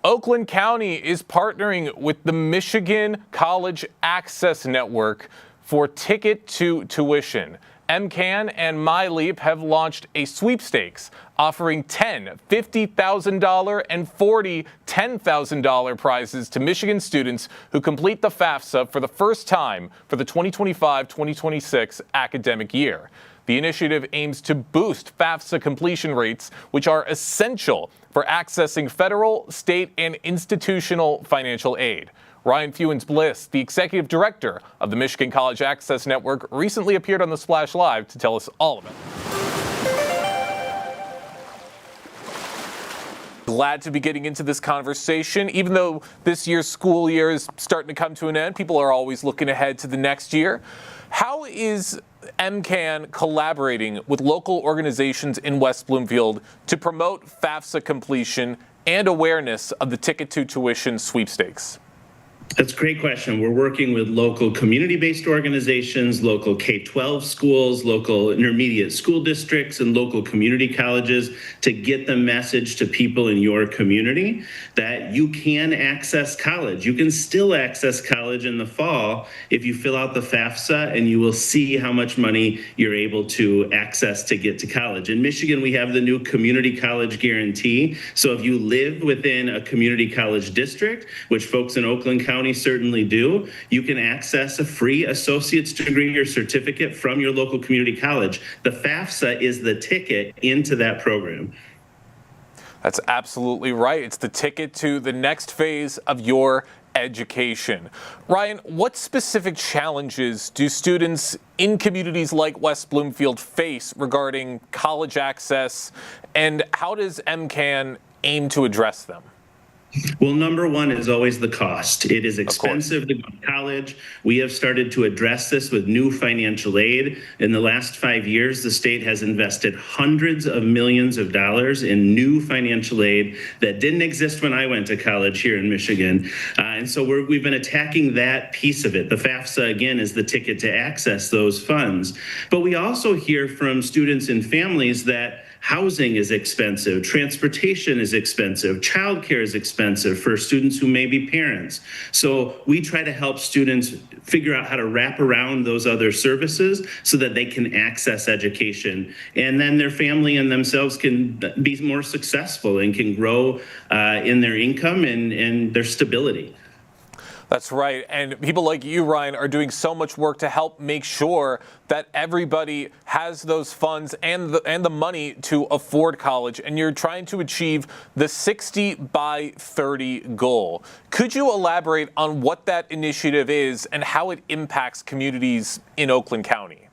Oakland County is partnering with the Michigan College Access Network for Ticket to Tuition. MCAN and MyLeap have launched a sweepstakes offering $10 $50,000 and $40 $10,000 prizes to Michigan students who complete the FAFSA for the first time for the 2025-2026 academic year. The initiative aims to boost FAFSA completion rates, which are essential for accessing federal, state, and institutional financial aid. Ryan Fewens-Bliss, the executive director of the Michigan College Access Network, recently appeared on the Splash Live to tell us all about it. Glad to be getting into this conversation. Even though this year's school year is starting to come to an end, people are always looking ahead to the next year. How is MCAN collaborating with local organizations in West Bloomfield to promote FAFSA completion and awareness of the Ticket to Tuition sweepstakes? That's a great question. We're working with local community-based organizations, local K-12 schools, local intermediate school districts, and local community colleges to get the message to people in your community that you can access college. You can still access college in the fall if you fill out the FAFSA, and you will see how much money you're able to access to get to college. In Michigan, we have the new Community College Guarantee. So if you live within a community college district, which folks in Oakland County certainly do, you can access a free associate's degree or certificate from your local community college. The FAFSA is the ticket into that program. That's absolutely right. It's the ticket to the next phase of your education. Ryan, what specific challenges do students in communities like West Bloomfield face regarding college access, and how does MCAN aim to address them? Well, number one is always the cost. It is expensive to go to college. We have started to address this with new financial aid. In the last 5 years, the state has invested hundreds of millions of dollars in new financial aid that didn't exist when I went to college here in Michigan. And so we've been attacking that piece of it. The FAFSA, again, is the ticket to access those funds. But we also hear from students and families that housing is expensive, transportation is expensive, childcare is expensive for students who may be parents. So we try to help students figure out how to wrap around those other services so that they can access education. And then their family and themselves can be more successful and can grow in their income and their stability. That's right. And people like you, Ryan, are doing so much work to help make sure that everybody has those funds and the money to afford college. And you're trying to achieve the 60 by 30 goal. Could you elaborate on what that initiative is and how it impacts communities in Oakland County?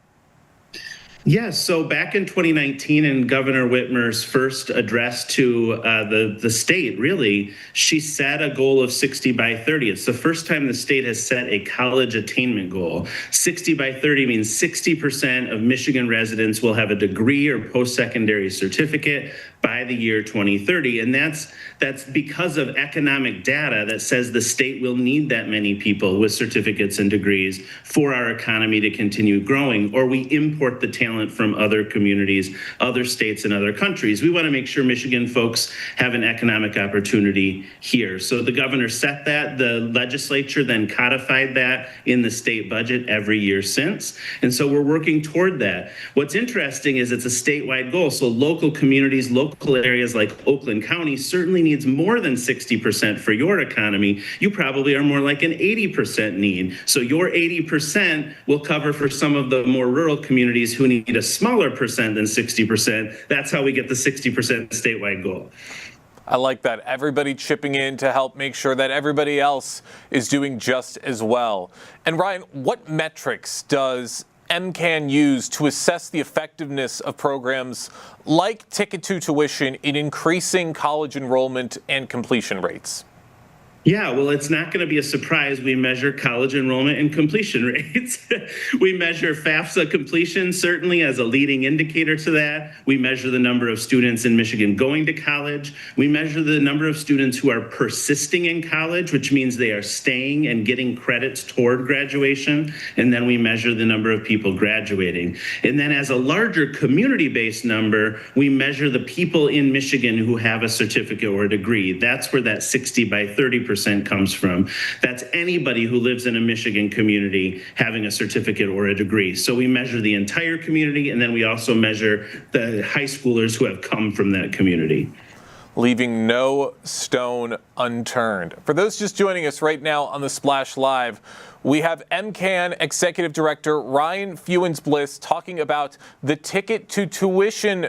Yes, so back in 2019, in Governor Whitmer's first address to the state, really, she set a goal of 60 by 30. It's the first time the state has set a college attainment goal. 60 by 30 means 60% of Michigan residents will have a degree or post-secondary certificate by the year 2030. And that's because of economic data that says the state will need that many people with certificates and degrees for our economy to continue growing, or we import the talent from other communities, other states, and other countries. We want to make sure Michigan folks have an economic opportunity here. So the governor set that, the legislature then codified that in the state budget every year since. And so we're working toward that. What's interesting is it's a statewide goal. So local communities, local areas like Oakland County certainly needs more than 60% for your economy. You probably are more like an 80% need. So your 80% will cover for some of the more rural communities who need a smaller percent than 60%. That's how we get the 60% statewide goal. I like that. Everybody chipping in to help make sure that everybody else is doing just as well. And Ryan, what metrics does MCAN use to assess the effectiveness of programs like Ticket to Tuition in increasing college enrollment and completion rates? Yeah, well, it's not going to be a surprise. We measure college enrollment and completion rates. We measure FAFSA completion, certainly as a leading indicator to that. We measure the number of students in Michigan going to college. We measure the number of students who are persisting in college, which means they are staying and getting credits toward graduation. And then we measure the number of people graduating. And then as a larger community-based number, we measure the people in Michigan who have a certificate or a degree. That's where that 60 by 30% comes from. That's anybody who lives in a Michigan community having a certificate or a degree. So we measure the entire community, and then we also measure the high schoolers who have come from that community. Leaving no stone unturned. For those just joining us right now on the Splash Live, we have MCAN Executive Director Ryan Fewens-Bliss talking about the Ticket to Tuition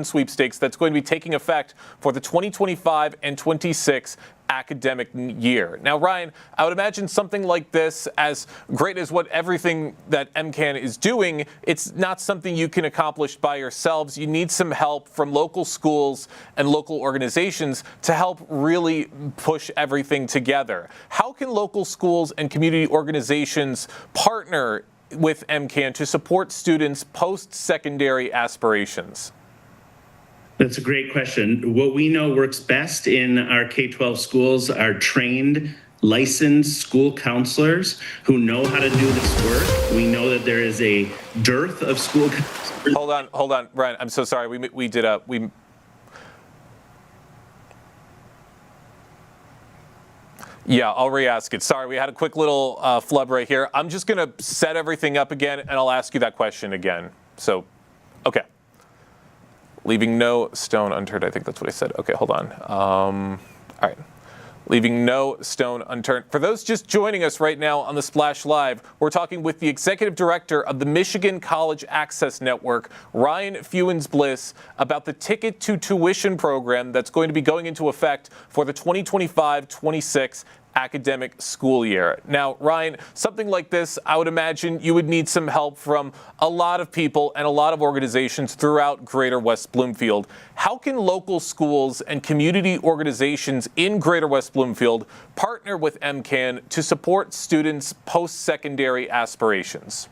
sweepstakes that's going to be taking effect for the 2025 and 26 academic year. Now, Ryan, I would imagine something like this, as great as what everything that MCAN is doing, it's not something you can accomplish by yourselves. You need some help from local schools and local organizations to help really push everything together. How can local schools and community organizations partner with MCAN to support students' post-secondary aspirations? That's a great question. What we know works best in our K-12 schools are trained, licensed school counselors who know how to do this work. We know that there is a dearth of school counselors. Hold on, Ryan. I'm so sorry. Yeah, I'll re-ask it. Sorry, we had a quick little flub right here. I'm just going to set everything up again, and I'll ask you that question again. So, okay. Leaving no stone unturned. I think that's what I said. Okay, hold on. All right. Leaving no stone unturned. For those just joining us right now on the Splash Live, we're talking with the Executive Director of the Michigan College Access Network, Ryan Fewens-Bliss, about the Ticket to Tuition program that's going to be going into effect for the 2025-26 academic school year. Now, Ryan, something like this, I would imagine you would need some help from a lot of people and a lot of organizations throughout Greater West Bloomfield. How can local schools and community organizations in Greater West Bloomfield partner with MCAN to support students' post-secondary aspirations?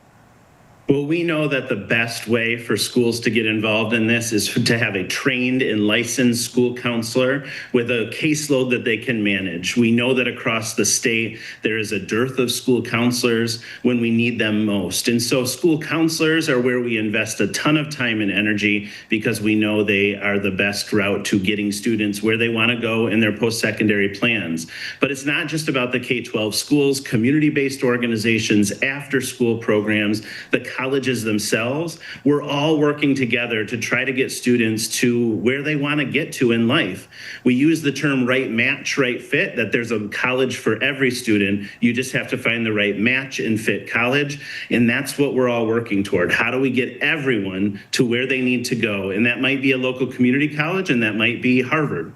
Well, we know that the best way for schools to get involved in this is to have a trained and licensed school counselor with a caseload that they can manage. We know that across the state, there is a dearth of school counselors when we need them most. And so school counselors are where we invest a ton of time and energy because we know they are the best route to getting students where they want to go in their post-secondary plans. But it's not just about the K-12 schools, community-based organizations, after-school programs, the colleges themselves. We're all working together to try to get students to where they want to get to in life. We use the term right match, right fit, that there's a college for every student. You just have to find the right match and fit college. And that's what we're all working toward. How do we get everyone to where they need to go? And that might be a local community college, and that might be Harvard.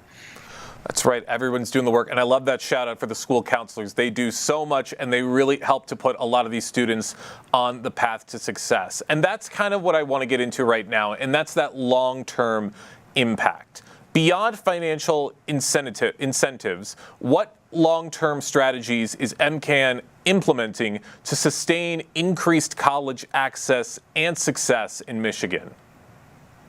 That's right. Everyone's doing the work. And I love that shout out for the school counselors. They do so much, and they really help to put a lot of these students on the path to success. And that's kind of what I want to get into right now. And that's that long-term impact. Beyond financial incentives, what long-term strategies is MCAN implementing to sustain increased college access and success in Michigan?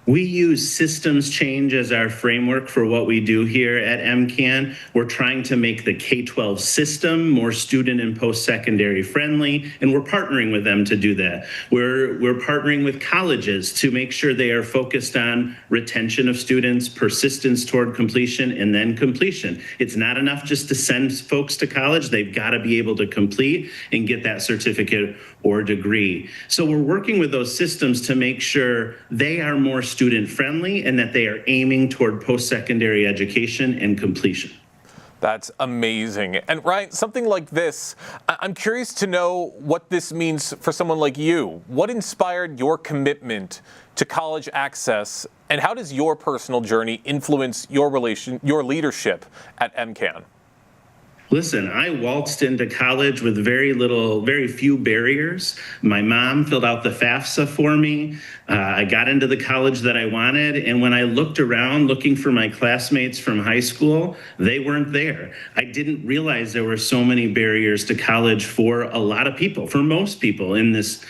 We use systems change as our framework for what we do here at MCAN. We're trying to make the K-12 system more student and post-secondary friendly, and we're partnering with them to do that. We're partnering with colleges to make sure they are focused on retention of students, persistence toward completion, and then completion. It's not enough just to send folks to college. They've got to be able to complete and get that certificate or degree. So we're working with those systems to make sure they are more student friendly and that they are aiming toward post-secondary education and completion. That's amazing. And Ryan, something like this, I'm curious to know what this means for someone like you. What inspired your commitment to college access, and how does your personal journey influence your leadership at MCAN? Listen, I waltzed into college with very few barriers. My mom filled out the FAFSA for me. I got into the college that I wanted. And when I looked around looking for my classmates from high school, they weren't there. I didn't realize there were so many barriers to college for a lot of people, for most people in this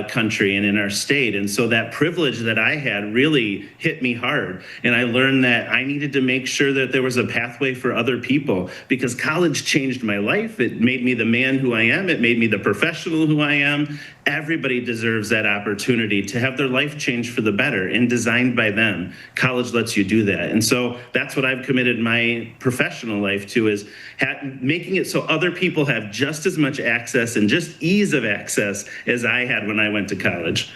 country and in our state. And so that privilege that I had really hit me hard. And I learned that I needed to make sure that there was a pathway for other people, because college changed my life. It made me the man who I am. It made me the professional who I am. Everybody deserves that opportunity to have their life changed for the better and designed by them. College lets you do that. And so that's what I've committed my professional life to, is making it so other people have just as much access and just ease of access as I had when I went to college.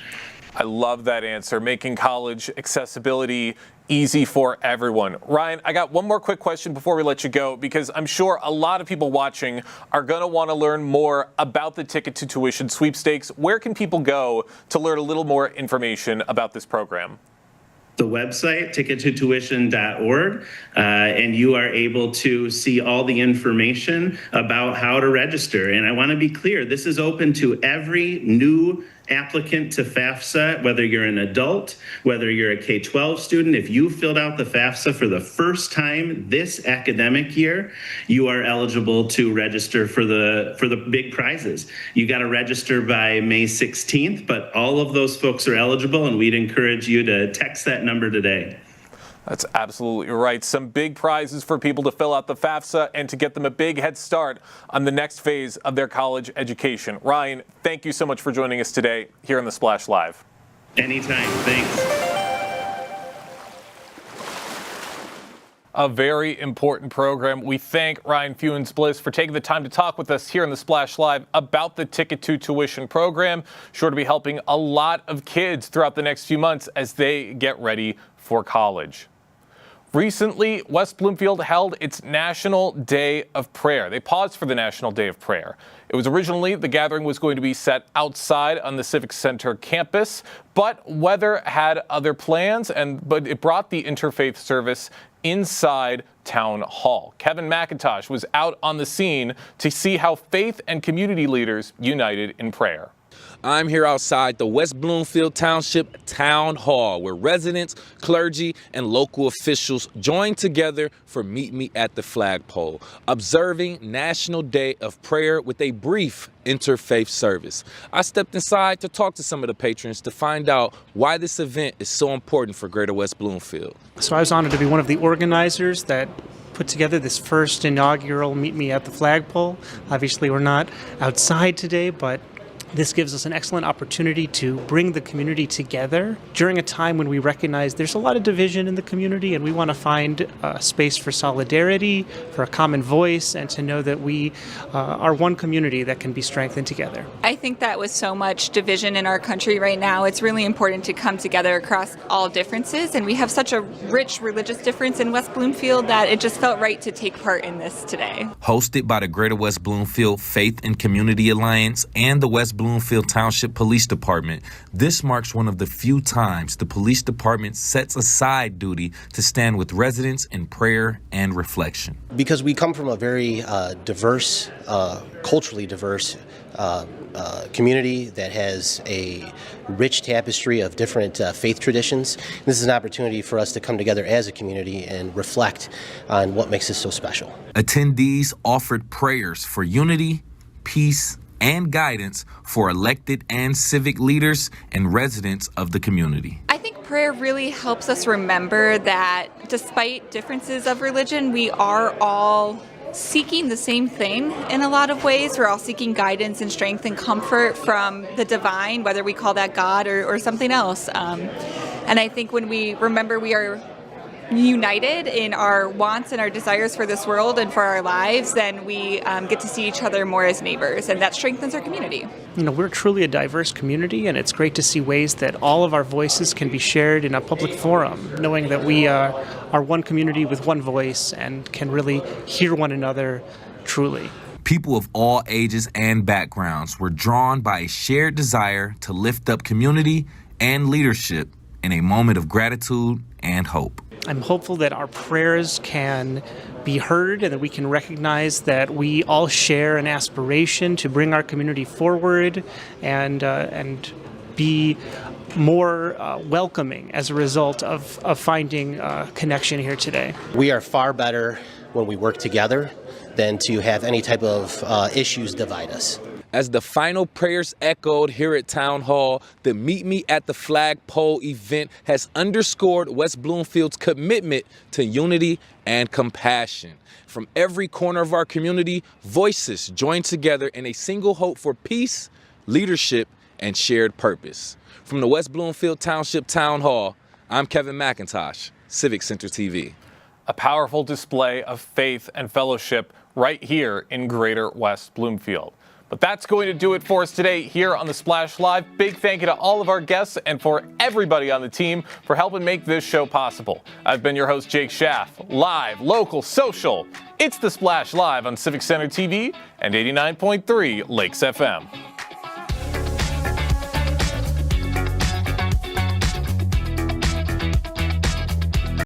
I love that answer, making college accessibility easy for everyone. Ryan, I got one more quick question before we let you go, because I'm sure a lot of people watching are going to want to learn more about the Ticket to Tuition sweepstakes. Where can people go to learn a little more information about this program? The website, tickettotuition.org, and you are able to see all the information about how to register. And I want to be clear, this is open to every new applicant to FAFSA, whether you're an adult, whether you're a K-12 student. If you filled out the FAFSA for the first time this academic year, you are eligible to register for the big prizes. You got to register by May 16th, but all of those folks are eligible, and we'd encourage you to text that number today. That's absolutely right. Some big prizes for people to fill out the FAFSA and to get them a big head start on the next phase of their college education. Ryan, thank you so much for joining us today here on The Splash Live. Anytime. Thanks. A very important program. We thank Ryan Fewens-Bliss for taking the time to talk with us here on The Splash Live about the Ticket to Tuition program. Sure to be helping a lot of kids throughout the next few months as they get ready for college. Recently, West Bloomfield held its National Day of Prayer. They paused for the National Day of Prayer. It was originally, the gathering was going to be set outside on the Civic Center campus, but weather had other plans, but it brought the interfaith service inside Town Hall. Kevin McIntosh was out on the scene to see how faith and community leaders united in prayer. I'm here outside the West Bloomfield Township Town Hall, where residents, clergy, and local officials joined together for Meet Me at the Flagpole, observing National Day of Prayer with a brief interfaith service. I stepped inside to talk to some of the patrons to find out why this event is so important for Greater West Bloomfield. So I was honored to be one of the organizers that put together this first inaugural Meet Me at the Flagpole. Obviously, we're not outside today, but this gives us an excellent opportunity to bring the community together during a time when we recognize there's a lot of division in the community, and we want to find a space for solidarity, for a common voice, and to know that we are one community that can be strengthened together. I think that with so much division in our country right now, it's really important to come together across all differences, and we have such a rich religious difference in West Bloomfield that it just felt right to take part in this today. Hosted by the Greater West Bloomfield Faith and Community Alliance and the West Bloomfield Township Police Department, this marks one of the few times the police department sets aside duty to stand with residents in prayer and reflection. Because we come from a very diverse, culturally diverse community that has a rich tapestry of different faith traditions. This is an opportunity for us to come together as a community and reflect on what makes us so special. Attendees offered prayers for unity, peace, and guidance for elected and civic leaders and residents of the community. I think prayer really helps us remember that despite differences of religion, we are all seeking the same thing in a lot of ways. We're all seeking guidance and strength and comfort from the divine, whether we call that God or something else. And I think when we remember we are united in our wants and our desires for this world and for our lives, then we get to see each other more as neighbors, and that strengthens our community. You know, we're truly a diverse community, and it's great to see ways that all of our voices can be shared in a public forum, knowing that we are one community with one voice and can really hear one another truly. People of all ages and backgrounds were drawn by a shared desire to lift up community and leadership in a moment of gratitude and hope. I'm hopeful that our prayers can be heard and that we can recognize that we all share an aspiration to bring our community forward and be more welcoming as a result of finding connection here today. We are far better when we work together than to have any type of issues divide us. As the final prayers echoed here at Town Hall, the Meet Me at the Flagpole event has underscored West Bloomfield's commitment to unity and compassion. From every corner of our community, voices join together in a single hope for peace, leadership, and shared purpose. From the West Bloomfield Township Town Hall, I'm Kevin McIntosh, Civic Center TV. A powerful display of faith and fellowship right here in Greater West Bloomfield. But that's going to do it for us today here on the Splash Live. Big thank you to all of our guests and for everybody on the team for helping make this show possible. I've been your host, Jake Schaff. Live, local, social. It's the Splash Live on Civic Center TV and 89.3 Lakes FM.